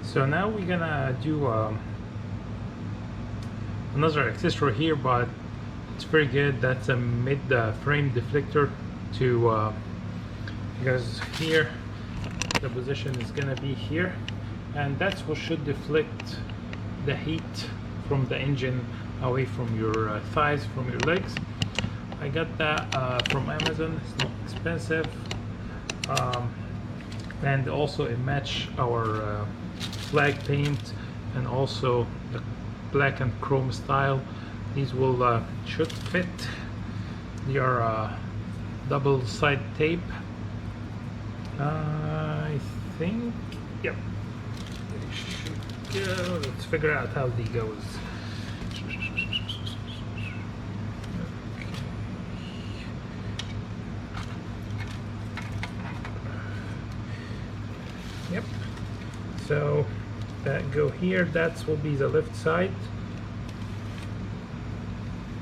So now we're gonna do another accessory here, but it's very good. That's a mid-frame deflector to because here the position is gonna be here, and that's what should deflect the heat from the engine away from your thighs, from your legs. I got that from Amazon. It's not expensive, and also it match our flag paint and also the black and chrome style. These will should fit your double side tape. I think, yep, they should go. Let's figure out how they goes. Yep, so that go here. That will be the left side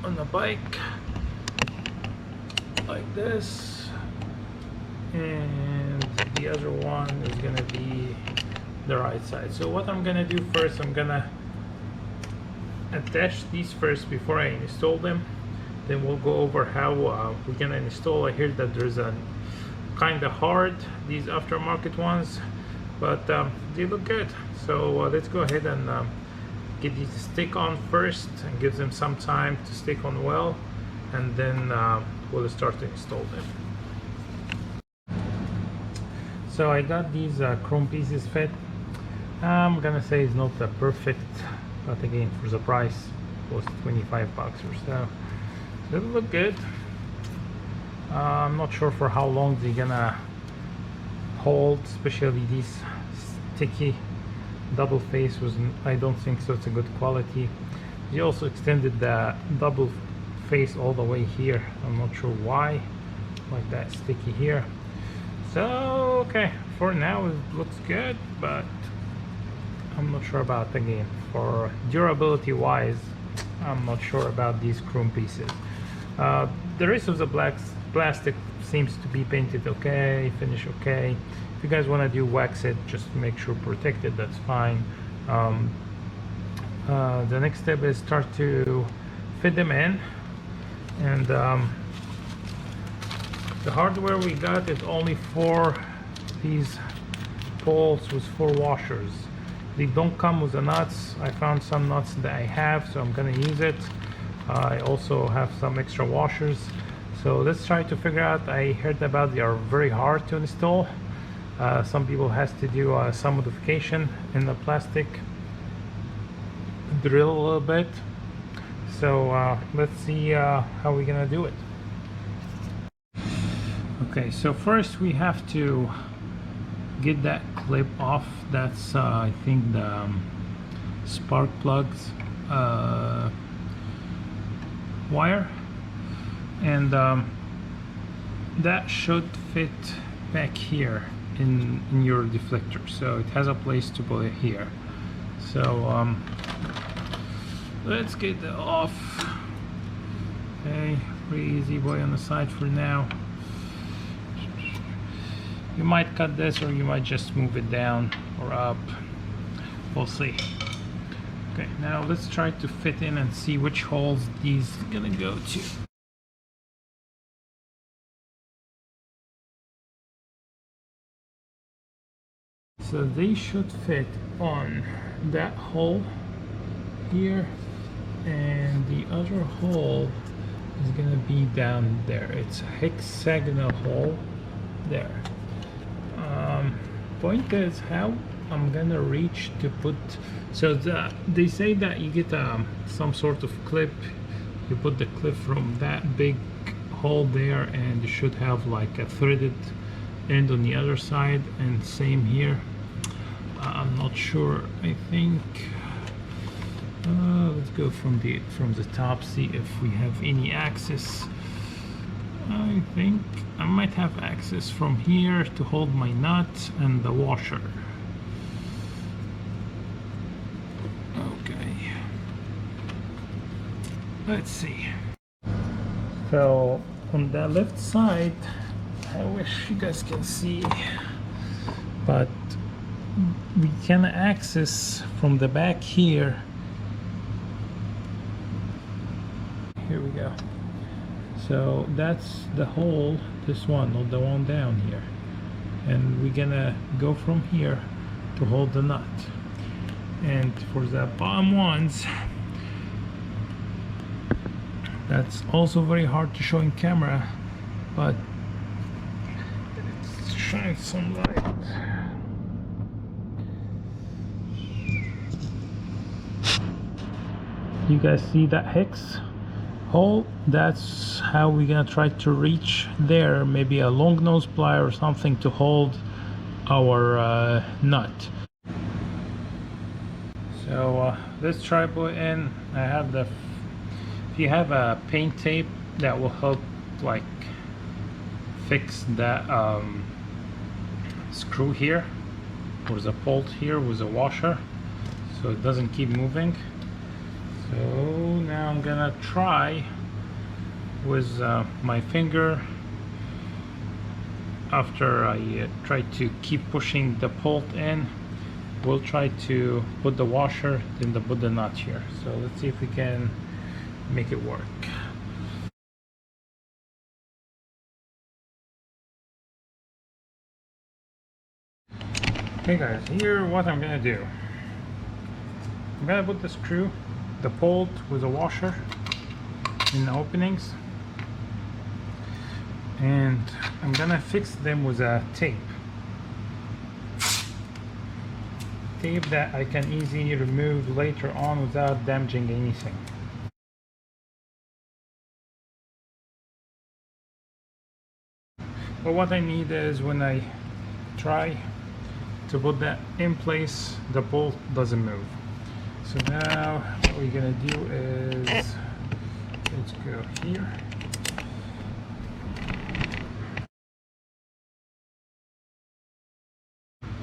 on the bike, like this, and the other one is gonna be the right side. So what I'm gonna do first, I'm gonna attach these first before I install them. Then we'll go over how we're gonna install. I hear that there's a kind of hard, these aftermarket ones, but they look good. So let's go ahead and get these to stick on first and give them some time to stick on well, and then we'll start to install them. So I got these chrome pieces fit. I'm gonna say it's not the perfect, but again, for the price, it was 25 bucks or so. It'll look good. I'm not sure for how long they're gonna hold, especially these sticky double face was, I don't think so, it's a good quality. They also extended the double face all the way here. I'm not sure why, like that sticky here. So okay, for now it looks good, but I'm not sure about, again, for durability wise, I'm not sure about these chrome pieces. The rest of the plastic seems to be painted okay, finish okay. If you guys want to do wax it, just make sure protected, that's fine. The next step is start to fit them in, and the hardware we got is only for these poles with 4 washers. They don't come with the nuts. I found some nuts that I have, so I'm gonna use it. I also have some extra washers, so let's try to figure out. I heard about they are very hard to install. Some people has to do some modification in the plastic, drill a little bit. So let's see how we're gonna do it. Okay, so first we have to get that clip off. That's I think the spark plugs wire, and that should fit back here in your deflector, so it has a place to put it here. So let's get that off. Okay, pretty easy boy on the side for now. You might cut this, or you might just move it down or up, we'll see. Okay, now let's try to fit in and see which holes these are gonna go to. So they should fit on that hole here, and the other hole is gonna be down there. It's a hexagonal hole there. Point is how I'm gonna reach to put, so they say that you get some sort of clip. You put the clip from that big hole there, and you should have like a threaded end on the other side, and same here. I'm not sure. I think let's go from the top, see if we have any access. I think I might have access from here to hold my nut and the washer. Okay, let's see. So on the left side, I wish you guys can see, but we can access from the back here. Here we go. So that's the hole, this one, not the one down here, and we're gonna go from here to hold the nut. And for the bottom ones, that's also very hard to show in camera, but let's shine some light. You guys see that hex hole? That's how we're gonna try to reach there, maybe a long nose plier or something to hold our nut. So this tripod in, I have the, if you have a paint tape that will help like fix that screw here, there's a bolt here with a washer so it doesn't keep moving. So now I'm gonna try with my finger, after I try to keep pushing the bolt in, we'll try to put the washer, then put the nut here. So let's see if we can make it work. Okay guys, here what I'm gonna do. I'm gonna put the screw, the bolt with a washer in the openings, and I'm gonna fix them with a tape that I can easily remove later on without damaging anything. But what I need is, when I try to put that in place, the bolt doesn't move. So now what we're gonna do is, let's go here.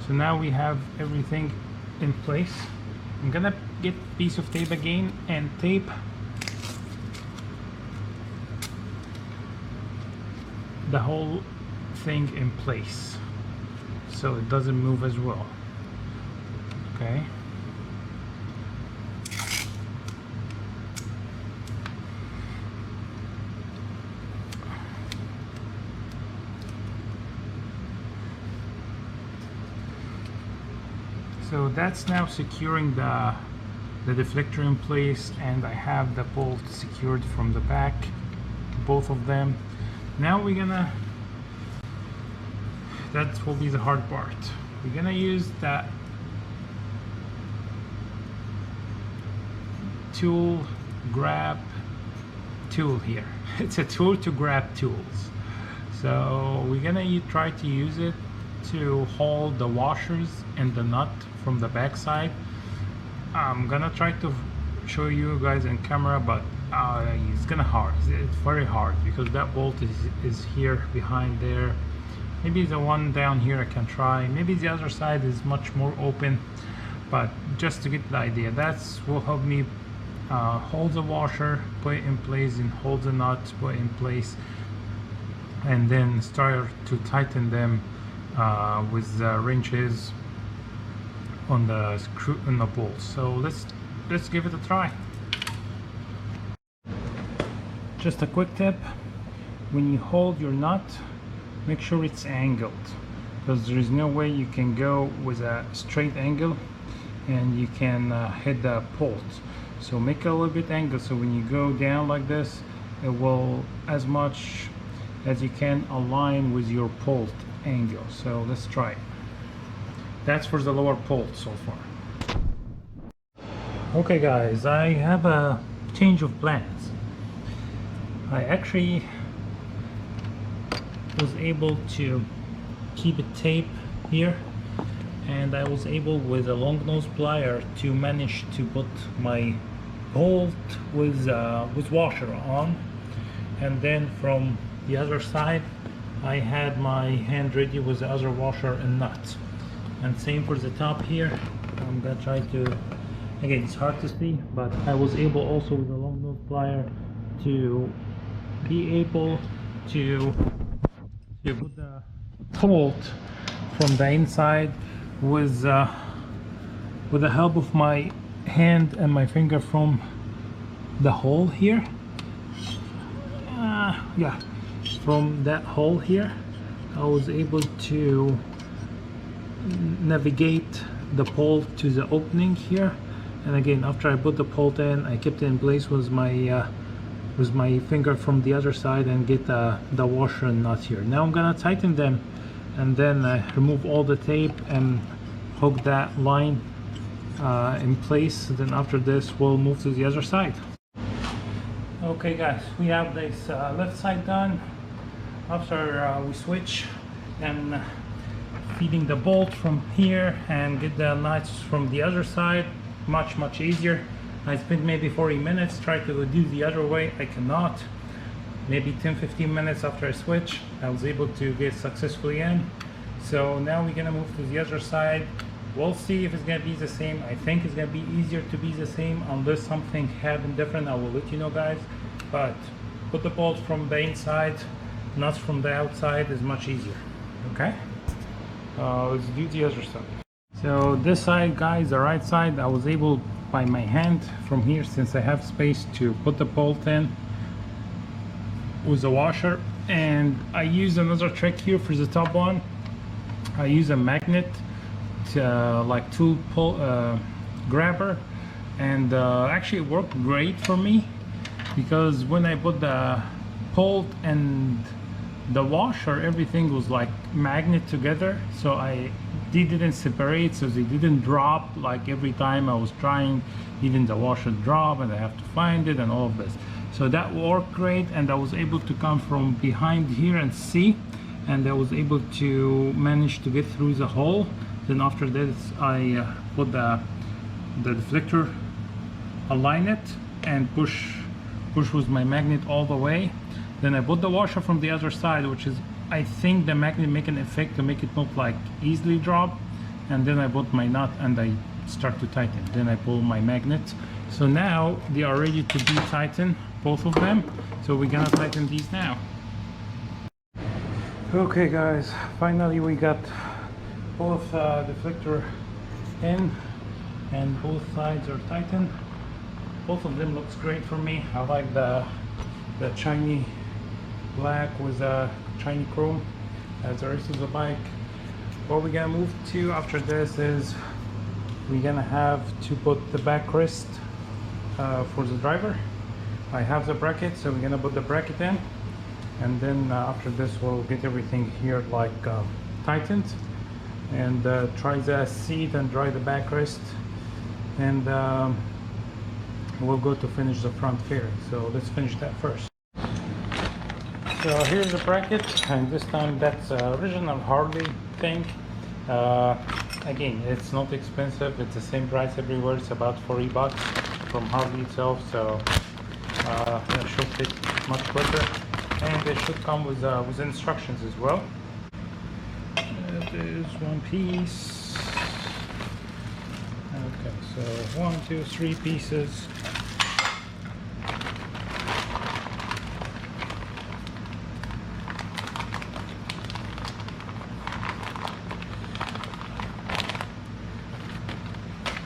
So now we have everything in place. I'm gonna get a piece of tape again and tape the whole thing in place so it doesn't move as well. Okay. So that's now securing the deflector in place, and I have the bolt secured from the back, both of them. Now we're gonna, that will be the hard part. We're gonna use that tool grab tool here. It's a tool to grab tools. So we're gonna try to use it to hold the washers and the nut from the back side. I'm gonna try to show you guys in camera, but it's gonna hard. It's very hard because that bolt is here behind there. Maybe the one down here I can try. Maybe the other side is much more open, but just to get the idea, that's will help me hold the washer, put it in place, and hold the nut, put it in place, and then start to tighten them with the wrenches on the screw and the bolts. So let's give it a try. Just a quick tip: when you hold your nut, make sure it's angled, because there is no way you can go with a straight angle and you can hit the bolt. So make it a little bit angled, so when you go down like this, it will, as much as you can, align with your bolt angle. So let's try it. That's for the lower bolt so far. Okay guys, I have a change of plans. I actually was able to keep it tape here, and I was able with a long nose plier to manage to put my bolt with washer on, and then from the other side I had my hand ready with the other washer and nut. And same for the top here. I'm gonna try to, again, it's hard to see, but I was able also with the long nose plier to be able to put the bolt from the inside with the help of my hand and my finger from the hole here. Yeah, from that hole here, I was able to navigate the pole to the opening here. And again, after I put the pole in, I kept it in place with my finger from the other side and get the washer and nut here. Now I'm gonna tighten them and then remove all the tape and hook that line in place. Then after this, we'll move to the other side. Okay guys, we have this left side done. After we switch and feeding the bolt from here and get the nuts from the other side, much easier. I spent maybe 40 minutes trying to do the other way. I cannot. Maybe 10-15 minutes after I switch, I was able to get successfully in. So now we're gonna move to the other side. We'll see if it's gonna be the same. I think it's gonna be easier to be the same unless something happened different. I will let you know guys. But put the bolts from the inside, nuts from the outside is much easier. Okay? Let's do the other side. So this side guys, the right side, I was able by my hand from here, since I have space, to put the bolt in with the washer. And I use another trick here for the top one. I use a magnet to, like tool pull grabber, and actually it worked great for me, because when I put the bolt and the washer, everything was like magnet together, so they didn't separate, so they didn't drop like every time I was trying. Even the washer drop and I have to find it and all of this. So that worked great, and I was able to come from behind here and see, and I was able to manage to get through the hole. Then after this I put the deflector, align it and push with my magnet all the way. Then I put the washer from the other side, which is, I think the magnet make an effect to make it not like easily drop. And then I put my nut and I start to tighten. Then I pull my magnet. So now they are ready to be tightened, both of them. So we're gonna tighten these now. Okay guys, finally we got both deflector in and both sides are tightened. Both of them looks great for me. I like the shiny black with a shiny chrome as the rest of the bike. What we're gonna move to after this is we're gonna have to put the backrest for the driver. I have the bracket, so we're gonna put the bracket in, and then after this we'll get everything here like tightened, and try the seat and dry the backrest, and we'll go to finish the front fairing. So let's finish that first. So here's the bracket, and this time that's original Harley thing. Again, it's not expensive, it's the same price everywhere. It's about 40 bucks from Harley itself, so that should fit much quicker, and it should come with instructions as well. There's one piece. Okay, so 1, 2, 3 pieces.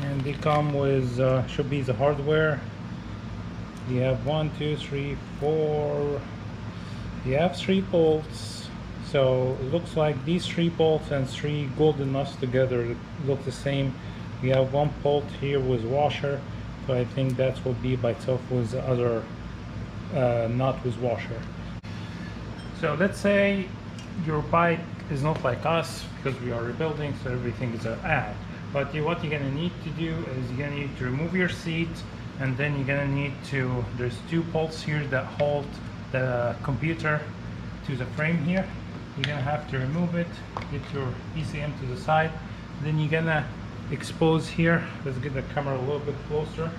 And they come with should be the hardware. You have 1, 2, 3, 4. You have 3 bolts. So it looks like these 3 bolts and 3 golden nuts together look the same. We have 1 bolt here with washer, so I think that will be by itself with the other nut with washer. So let's say your bike is not like us, because we are rebuilding, so everything is an add. But what you're gonna need to do is you're gonna need to remove your seat, and then you're gonna need to, there's 2 bolts here that hold the computer to the frame here. You're gonna have to remove it, get your ECM to the side, then you're gonna expose here. Let's get the camera a little bit closer.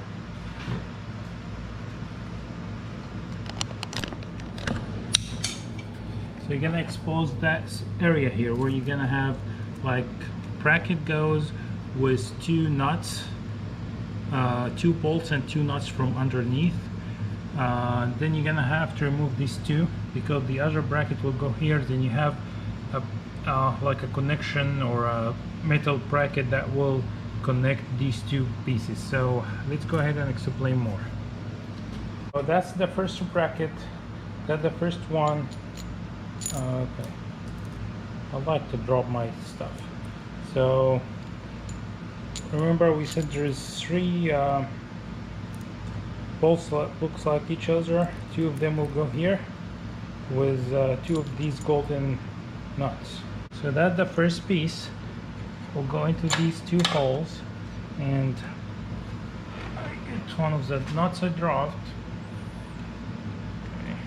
So you're gonna expose that area here where you're gonna have like bracket goes with 2 nuts, 2 bolts and 2 nuts from underneath. Then you're gonna have to remove these 2 because the other bracket will go here. Then you have like a connection or a metal bracket that will connect these two pieces. So let's go ahead and explain more. So that's the first bracket. That's the first one. Okay, I like to drop my stuff. So remember we said there is three bolts that looks like each other. Two of them will go here with two of these golden nuts. So that the first piece will go into these two holes, and I get one of the nuts I dropped. Okay.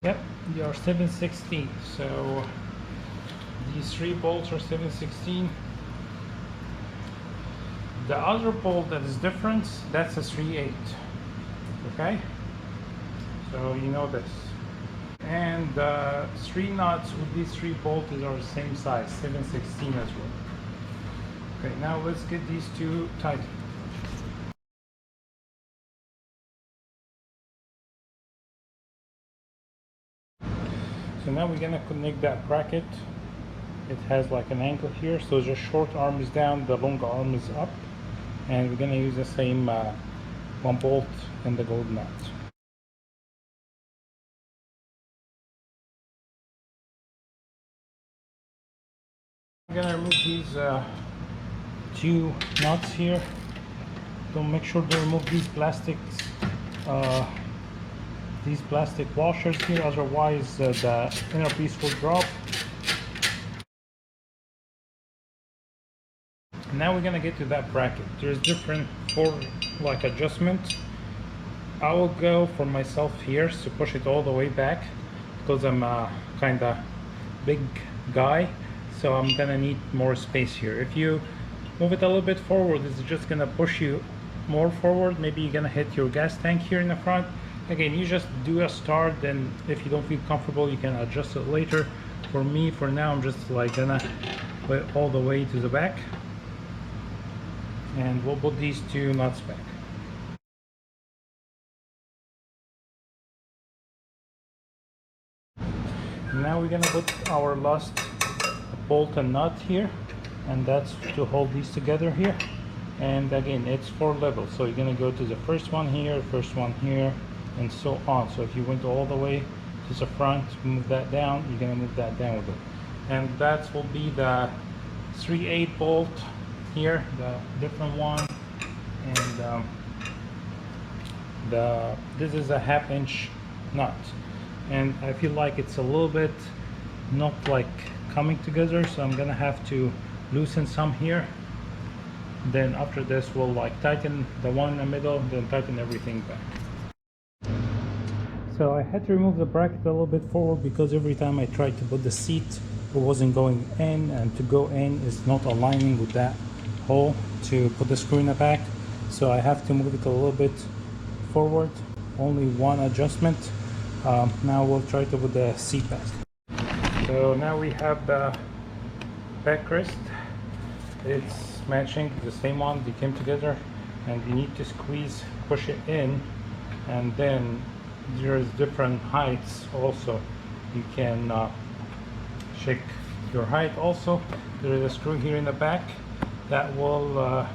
Yep, they are 7/16. So these three bolts are 7/16. The other bolt that is different, that's a 3/8. Okay, so you know this. And the three nuts with these three bolts are the same size, 7/16 as well. Okay, now let's get these two tightened. So now we're gonna connect that bracket. It has like an angle here, so the short arm is down, the long arm is up, and we're gonna use the same one bolt and the gold nut. I'm gonna remove these two nuts here. So make sure to remove these plastics, these plastic washers here, otherwise the inner piece will drop. Now we're gonna get to that bracket. There's different for like adjustment. I will go for myself here to push it all the way back because I'm a kinda big guy, so I'm gonna need more space here. If you move it a little bit forward, it's just gonna push you more forward. Maybe you're gonna hit your gas tank here in the front. Again, you just do a start, then if you don't feel comfortable you can adjust it later. For me, for now, I'm just like gonna put it all the way to the back, and we'll put these two nuts back. Now we're gonna put our last bolt and nut here, and that's to hold these together here. And again, it's 4 levels, so you're gonna go to the first one here, and so on. So if you went all the way to the front, move that down, you're gonna move that down with it. And that will be the 3/8 bolt here, the different one, and this is a 1/2 inch nut, and I feel like it's a little bit not like coming together, so I'm gonna have to loosen some here. Then after this we'll like tighten the one in the middle, then tighten everything back. So I had to remove the bracket a little bit forward because every time I tried to put the seat, it wasn't going in, and to go in is not aligning with that hole to put the screw in the back. So I have to move it a little bit forward. Only one adjustment. Now we'll try to put the seat back. So now we have the backrest. It's matching the same one, they came together, and you need to squeeze, push it in, and then there's different heights also. You can check your height also. There is a screw here in the back that will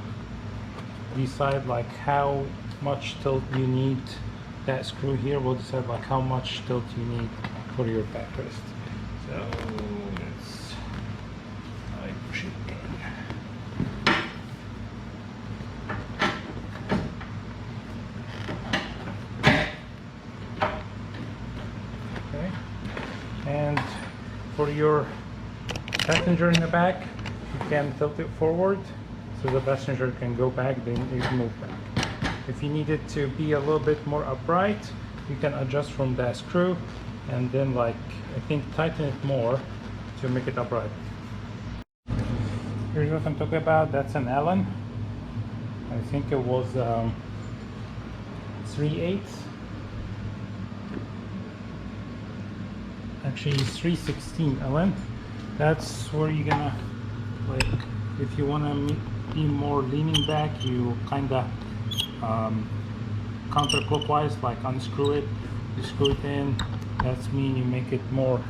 decide like how much tilt you need. That screw here will decide like how much tilt you need for your backrest. So let's push it in. Okay, and for your passenger in the back, you can tilt it forward so the passenger can go back, then you can move back. If you need it to be a little bit more upright, you can adjust from that screw and then like I think tighten it more to make it upright. Here's what I'm talking about. That's an Allen. I think it was 3/8. Actually 3/16 Allen. That's where you're gonna like if you want to be more leaning back, you kind of counterclockwise, like unscrew it, you screw it in. That's mean you make it more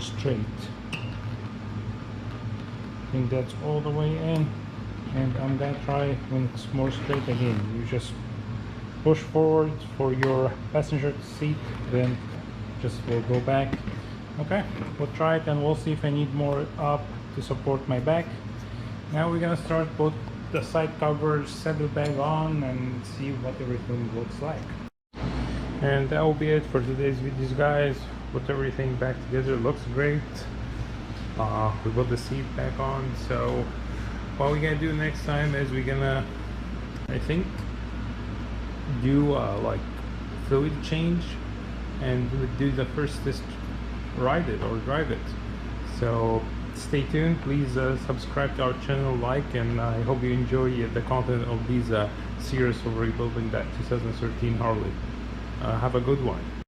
straight. I think that's all the way in, and I'm gonna try when it's more straight again. You just push forward for your passenger seat, then just will go back. Okay, we'll try it and we'll see if I need more up to support my back. Now we're gonna start both the side covers, saddlebag on, and see what everything looks like. And that will be it for today's videos, guys. Put everything back together, looks great. We put the seat back on. So what we're gonna do next time is we're gonna, I think, do like fluid change and do the first test ride it or drive it. So stay tuned, please subscribe to our channel, like, and I hope you enjoy the content of these series of rebuilding that 2013 Harley. Have a good one.